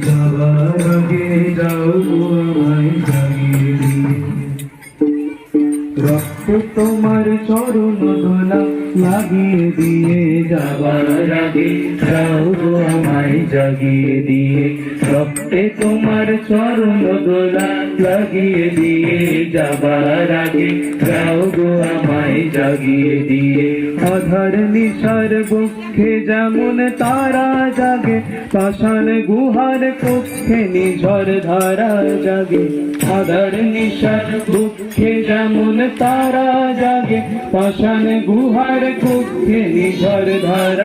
যাবার আগে যাও আমায় জাগিয়ে দিয়ে, রক্ত তোমার চরণ দোলা লাগিয়ে দিয়ে। যাবার আগে যাও আমায় জাগিয়ে দিয়ে, রক্তে তোমার চরণ দোলা লাগিয়ে দিয়ে। যাবার আগে যাও আমায় জাগিয়ে দিয়ে। আধার নিশার বক্ষে যেমন তারা জাগে, পাষাণ গুহার কক্ষে নিঝড় ধারা জাগে। আধার নিশার বক্ষে যেমন তারা জাগে, পাষাণ গুহার কক্ষে নিঝড় ধারা